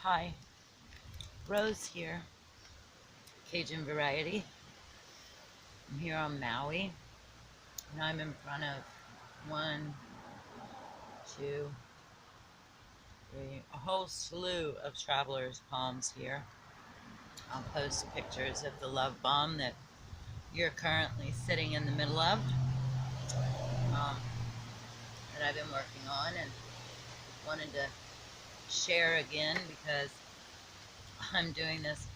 Hi, Rose here, Cajun Variety. I'm here on Maui, and I'm in front of one, two, three, a whole slew of travelers' palms here. I'll post pictures of the love bomb that you're currently sitting in the middle of, that I've been working on, and wanted to share again because I'm doing this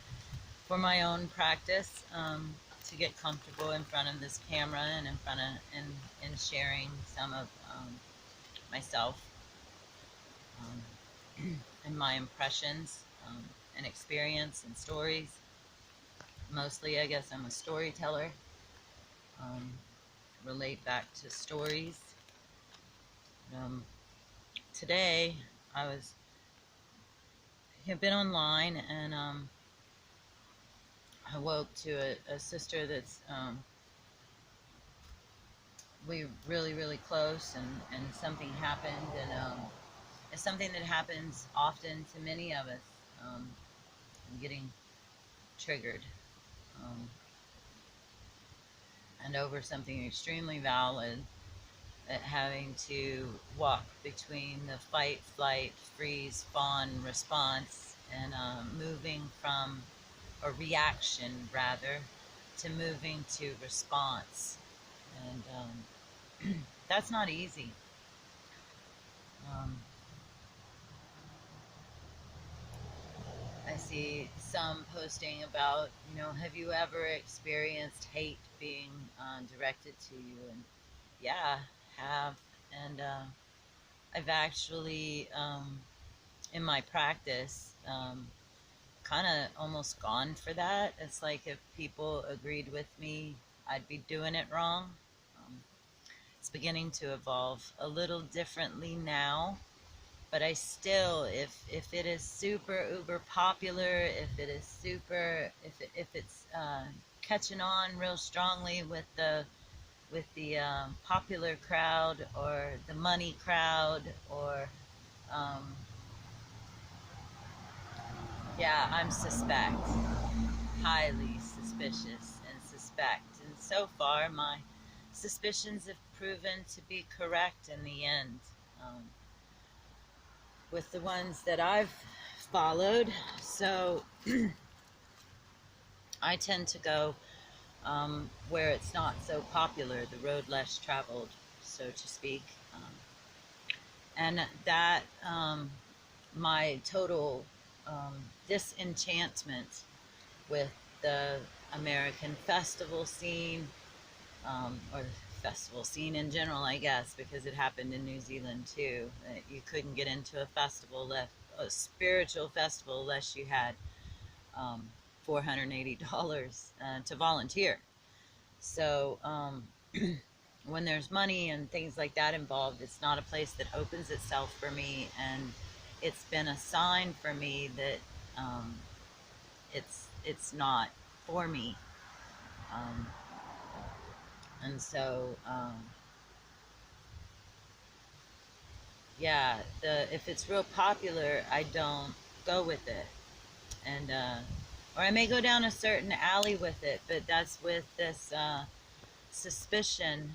for my own practice, to get comfortable in front of this camera and in front of and sharing some of myself, and my impressions, and experience and stories. Mostly, I guess I'm a storyteller. Um, Relate back to stories. Um, Today, have been online, and I woke to a sister that's we really close, and something happened, and it's something that happens often to many of us. I'm getting triggered, um, and over something extremely valid, that having to walk between the fight, flight, freeze, fawn response, and moving from, or reaction rather, to moving to response. And that's not easy. Um, I see some posting about, have you ever experienced hate being directed to you? And yeah, have. And I've actually, in my practice, kind of almost gone for that. It's like if people agreed with me, I'd be doing it wrong. Um, it's beginning to evolve a little differently now. But I still, if it is super uber popular, if it's catching on real strongly with the popular crowd, or the money crowd, or um, yeah, I'm suspect, highly suspicious, and suspect. And so far, my suspicions have proven to be correct in the end. Um, with the ones that I've followed. So I tend to go where it's not so popular, the road less traveled, so to speak. And that, my total disenchantment with the American festival scene, or festival scene in general, I guess, because it happened in New Zealand too. You couldn't get into a spiritual festival, unless you had um, $480 to volunteer. So when there's money and things like that involved, it's not a place that opens itself for me, and it's been a sign for me that it's not for me. Um, and so yeah, the if it's real popular, I don't go with it, and or I may go down a certain alley with it, but that's with this suspicion,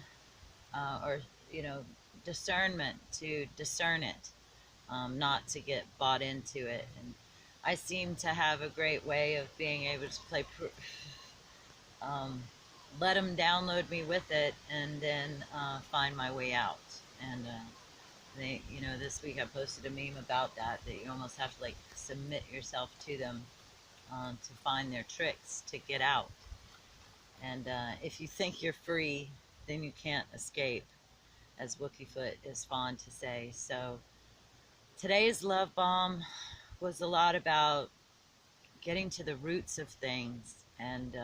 or discernment to discern it, not to get bought into it. And I seem to have a great way of being able to um, let them download me with it, and then find my way out. And this week I posted a meme about that you almost have to like submit yourself to them, to find their tricks to get out. And if you think you're free, then you can't escape, as Wookiefoot is fond to say. So today's love bomb was a lot about getting to the roots of things, and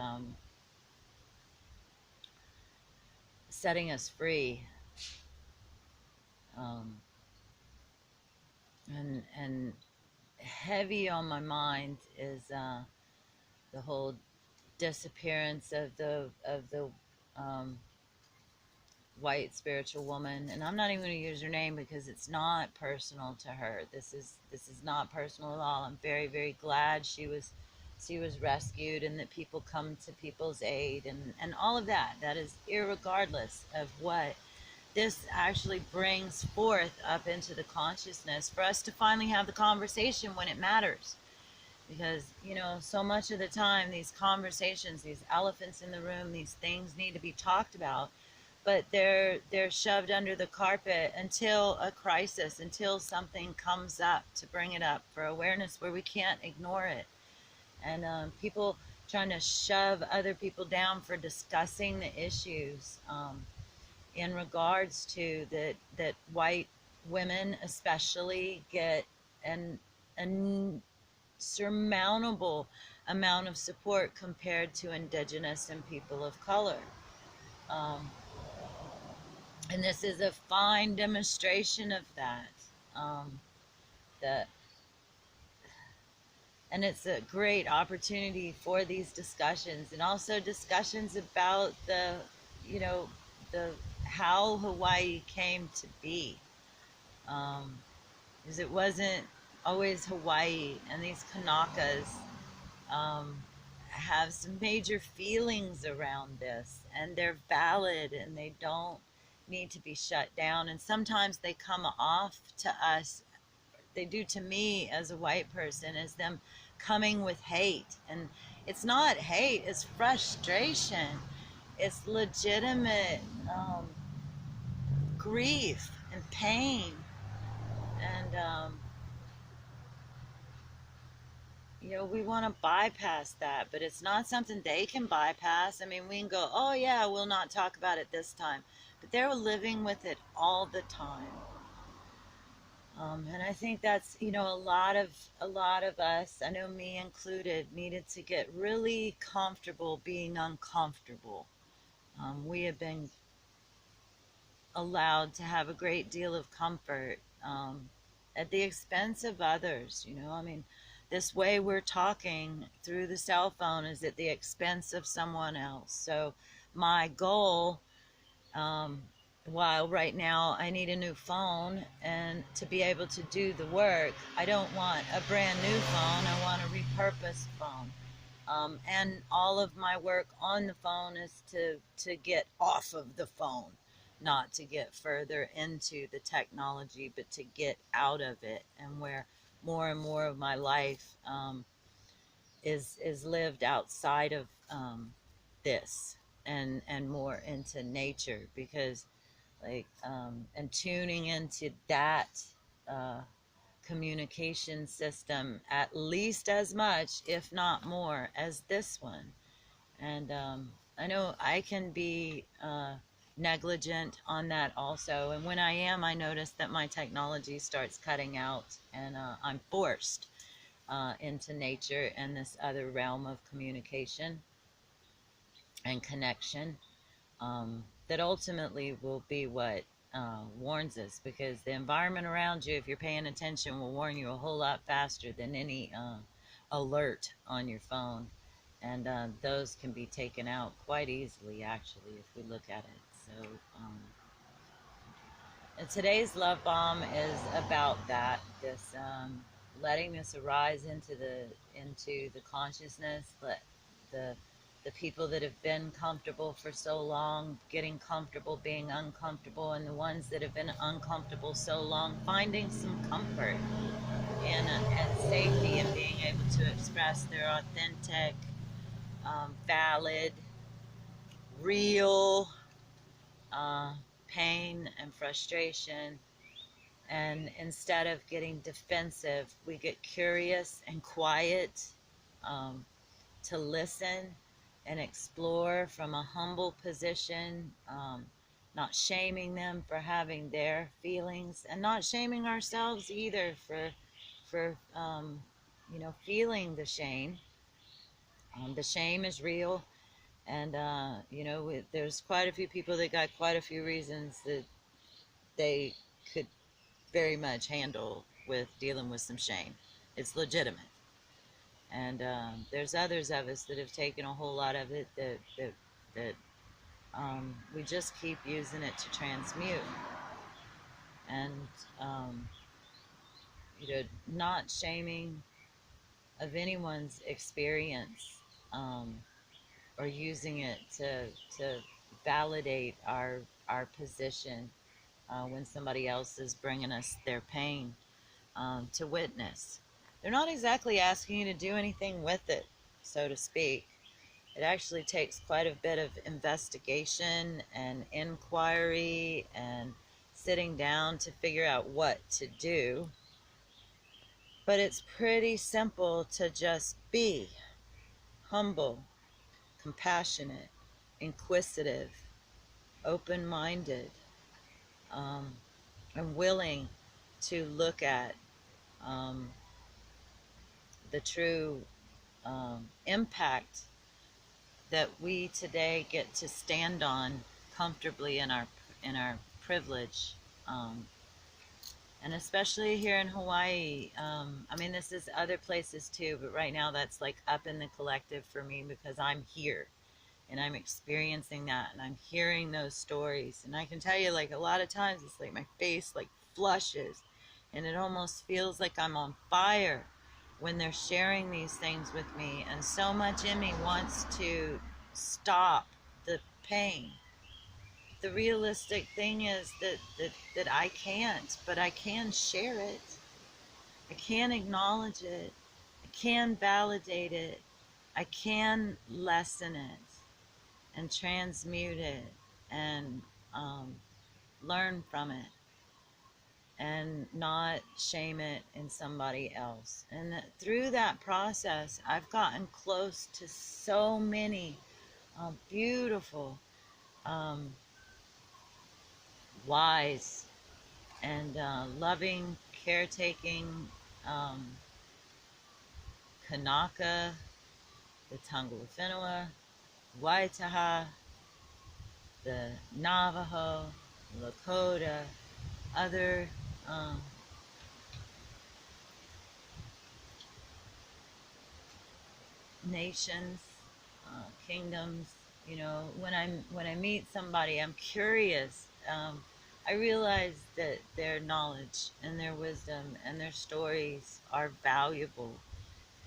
setting us free. Um, and heavy on my mind is the whole disappearance of the um, white spiritual woman, and I'm not even going to use her name because it's not personal to her. This is not personal at all. I'm very, very glad she was rescued, and that people come to people's aid, and all of that. That is irregardless of what this actually brings forth up into the consciousness for us to finally have the conversation when it matters. Because, so much of the time, these conversations, these elephants in the room, these things need to be talked about, but they're shoved under the carpet until a crisis, until something comes up to bring it up for awareness, where we can't ignore it. And people trying to shove other people down for discussing the issues, in regards to that white women especially get an insurmountable amount of support compared to indigenous and people of color. Um, and this is a fine demonstration of that. Um, that and it's a great opportunity for these discussions, and also discussions about you know, the how Hawaii came to be. Because it wasn't always Hawaii, and these Kanakas um, have some major feelings around this, and they're valid, and they don't need to be shut down. And sometimes they come off to us, they do to me as a white person, as them coming with hate. And it's not hate, it's frustration. It's legitimate grief and pain. And we want to bypass that, but it's not something they can bypass. I mean, we can go, oh yeah, we'll not talk about it this time, but they're living with it all the time. And I think that's, a lot of us, I know me included, needed to get really comfortable being uncomfortable. We have been allowed to have a great deal of comfort, at the expense of others. I mean, this way we're talking through the cell phone is at the expense of someone else. So my goal, um, while right now I need a new phone and to be able to do the work, I don't want a brand new phone. I want a repurposed phone. And all of my work on the phone is to get off of the phone, not to get further into the technology, but to get out of it, and where more and more of my life is lived outside of this, and more into nature. Because and tuning into that uh, communication system at least as much, if not more, as this one. And I know I can be negligent on that also. And when I am, I notice that my technology starts cutting out, and I'm forced into nature and this other realm of communication and connection, that ultimately will be what warns us. Because the environment around you, if you're paying attention, will warn you a whole lot faster than any alert on your phone. And those can be taken out quite easily, actually, if we look at it. So, and today's love bomb is about that. This letting this arise into the consciousness. Let the the people that have been comfortable for so long getting comfortable being uncomfortable, and the ones that have been uncomfortable so long finding some comfort and safety, and being able to express their authentic, valid, real uh, pain and frustration. And instead of getting defensive, we get curious and quiet, um, to listen and explore from a humble position, not shaming them for having their feelings, and not shaming ourselves either for feeling the shame. The shame is real, and there's quite a few people that got quite a few reasons that they could very much handle with dealing with some shame. It's legitimate. And there's others of us that have taken a whole lot of it that We just keep using it to transmute. And, um, not shaming of anyone's experience, or using it to validate our position when somebody else is bringing us their pain to witness. They're not exactly asking you to do anything with it, so to speak. It actually takes quite a bit of investigation and inquiry and sitting down to figure out what to do. But it's pretty simple to just be humble, compassionate, inquisitive, open-minded, um, and willing to look at um, the true impact that we today get to stand on comfortably in our privilege, um, and especially here in Hawaii. I mean, this is other places too, but right now that's like up in the collective for me because I'm here and I'm experiencing that and I'm hearing those stories. And I can tell you, like, a lot of times it's like my face like flushes and it almost feels like I'm on fire when they're sharing these things with me. And so much in me wants to stop the pain. The realistic thing is that I can't, but I can share it. I can acknowledge it. I can validate it. I can lessen it and transmute it and learn from it and not shame it in somebody else. And through that process, I've gotten close to so many beautiful, um, wise, and loving, caretaking um, Kanaka, the Tangalofinua, Waitaha, the Navajo, Lakota, other um, nations, kingdoms. When I meet somebody, I'm curious. I realize that their knowledge and their wisdom and their stories are valuable,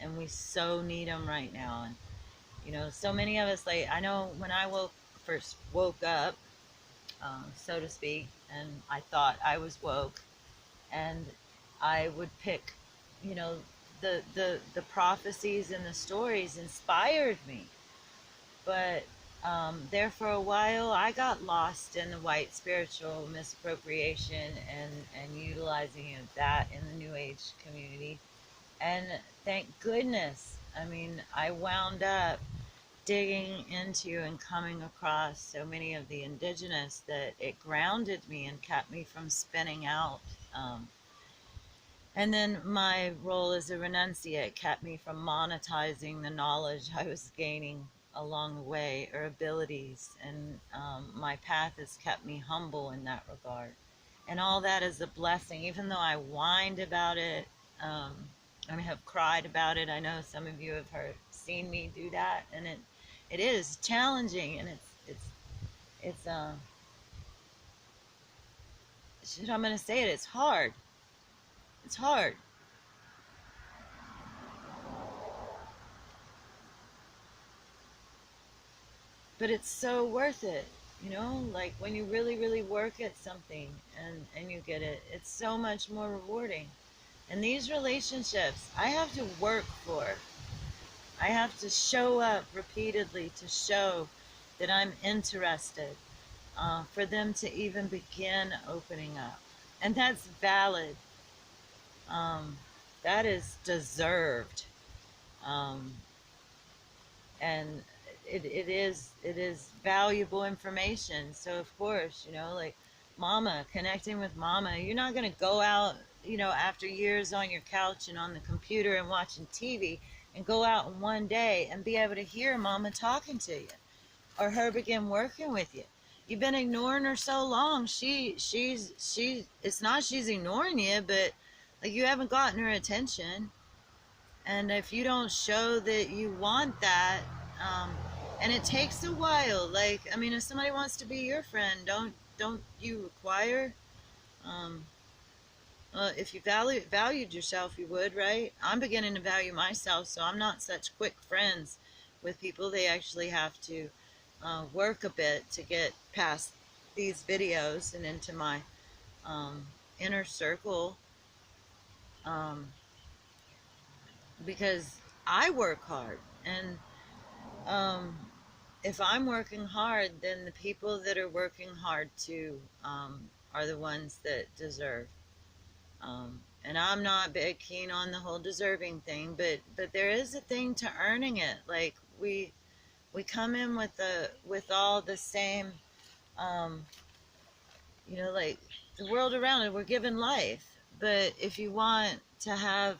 and we so need them right now. And so many of us, like, I know when I first woke up, so to speak, and I thought I was woke, and I would pick, you know, the prophecies and the stories inspired me. But there for a while, I got lost in the white spiritual misappropriation and utilizing of that in the New Age community. And thank goodness, I mean, I wound up digging into and coming across so many of the indigenous that it grounded me and kept me from spinning out. And then my role as a renunciate kept me from monetizing the knowledge I was gaining along the way, or abilities. And my path has kept me humble in that regard. And all that is a blessing, even though I whined about it. I have cried about it. I know some of you have seen me do that, and it is challenging, and it's I'm gonna say it. It's hard. It's hard. But it's so worth it. Like when you really, really work at something and you get it, it's so much more rewarding. And these relationships, I have to work for. I have to show up repeatedly to show that I'm interested, for them to even begin opening up. And that's valid. Um, that is deserved. Um, and it is valuable information. So of course, like mama, connecting with mama, you're not going to go out, after years on your couch and on the computer and watching TV, and go out in one day and be able to hear mama talking to you or her begin working with you. You've been ignoring her so long. It's not she's ignoring you, but like you haven't gotten her attention. And if you don't show that you want that, um, And it takes a while. Like, I mean, if somebody wants to be your friend, don't you require, um, if you valued yourself, you would, right? I'm beginning to value myself, so I'm not such quick friends with people. They actually have to work a bit to get past these videos and into my um, inner circle, um, because I work hard. And um, if I'm working hard, then the people that are working hard too are the ones that deserve. And I'm not big keen on the whole deserving thing, but there is a thing to earning it. Like we come in with all the same, um, like the world around it. We're given life, but if you want to have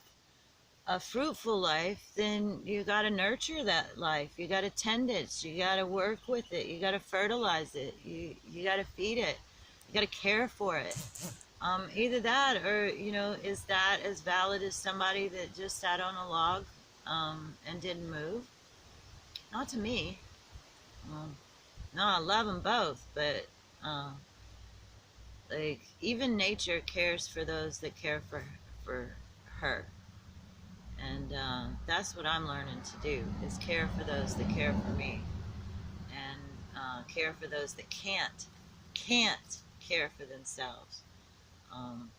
a fruitful life, then you got to nurture that life. You got to tend it. You got to work with it. You got to fertilize it. You got to feed it. You got to care for it. Either that, or is that as valid as somebody that just sat on a log and didn't move? Not to me. Um, no, I love them both, but uh, like even nature cares for those that care for her. And that's what I'm learning to do, is care for those that care for me, and care for those that can't care for themselves. Um,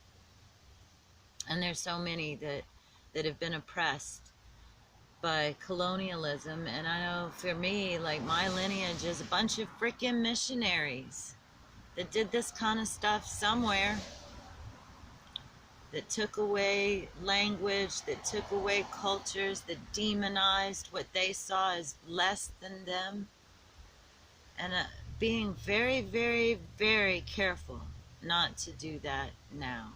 and there's so many that have been oppressed by colonialism. And I know for me, like my lineage is a bunch of freaking missionaries that did this kind of stuff somewhere, that took away language, that took away cultures, that demonized what they saw as less than them, and being very, very, very careful not to do that now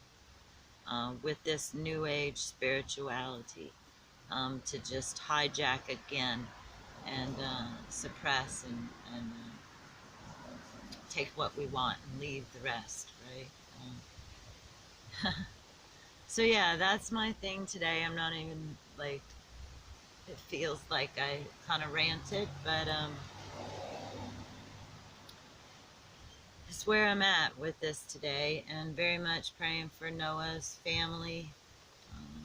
with this new age spirituality, to just hijack again and suppress and take what we want and leave the rest, right? So yeah, that's my thing today. I'm not even like, it feels like I kind of ranted, but it's where I'm at with this today, and very much praying for Noah's family.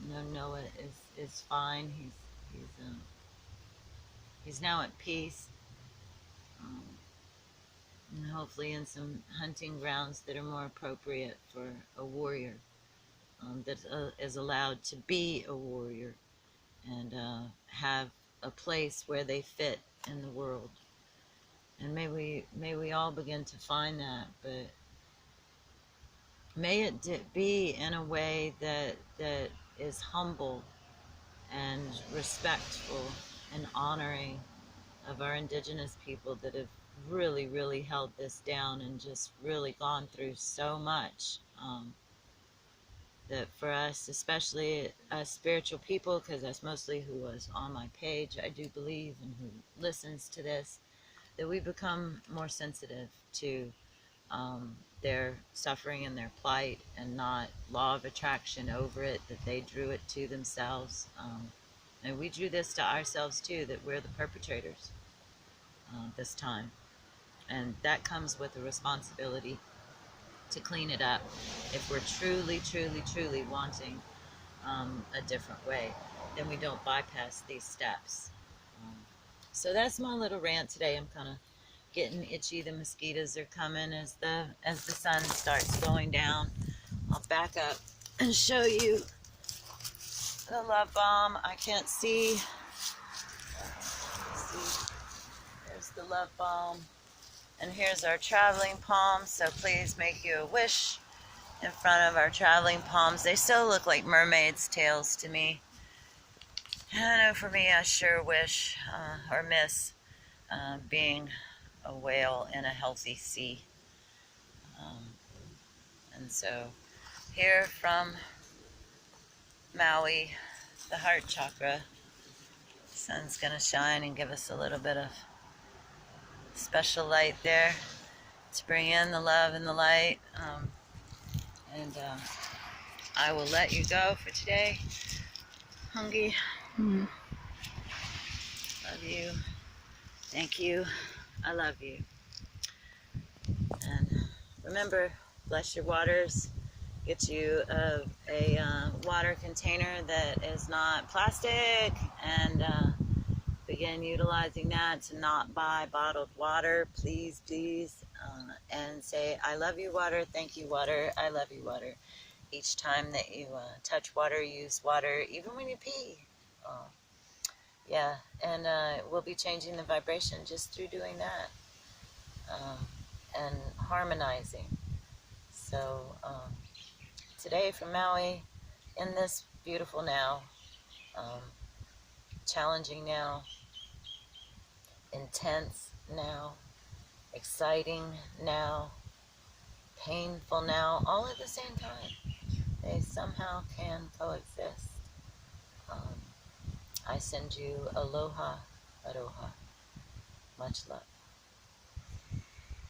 No, Noah is fine. He's now at peace, um, and hopefully in some hunting grounds that are more appropriate for a warrior, that is allowed to be a warrior and have a place where they fit in the world. And may we all begin to find that, but may it be in a way that is humble and respectful and honoring of our indigenous people that have really, really held this down and just really gone through so much. That for us, especially us spiritual people, because that's mostly who was on my page, I do believe, and who listens to this, that we become more sensitive to their suffering and their plight, and not law of attraction over it, that they drew it to themselves. And we drew this to ourselves too, that we're the perpetrators this time. And that comes with a responsibility to clean it up if we're truly, truly, truly wanting a different way. Then we don't bypass these steps. Um, so that's my little rant today. I'm kind of getting itchy. The mosquitoes are coming as the sun starts going down. I'll back up and show you the love bomb. I can't see. There's the love bomb. And here's our traveling palms. So please make you a wish in front of our traveling palms. They still look like mermaids' tails to me. And I know for me, I sure wish or miss being a whale in a healthy sea. And so here from Maui, the heart chakra, the sun's going to shine and give us a little bit of special light there to bring in the love and the light. And I will let you go for today. Hungy. Love you. Thank you. I love you. And remember, bless your waters. Get you a water container that is not plastic, and begin utilizing that to not buy bottled water, please, please. And say, I love you, water. Thank you, water. I love you, water. Each time that you touch water, use water, even when you pee. Yeah, and we'll be changing the vibration just through doing that, and harmonizing. So today from Maui, in this beautiful now, um, challenging now, intense now, exciting now, painful now, all at the same time. They somehow can coexist. Um, I send you aloha, aroha. Much love.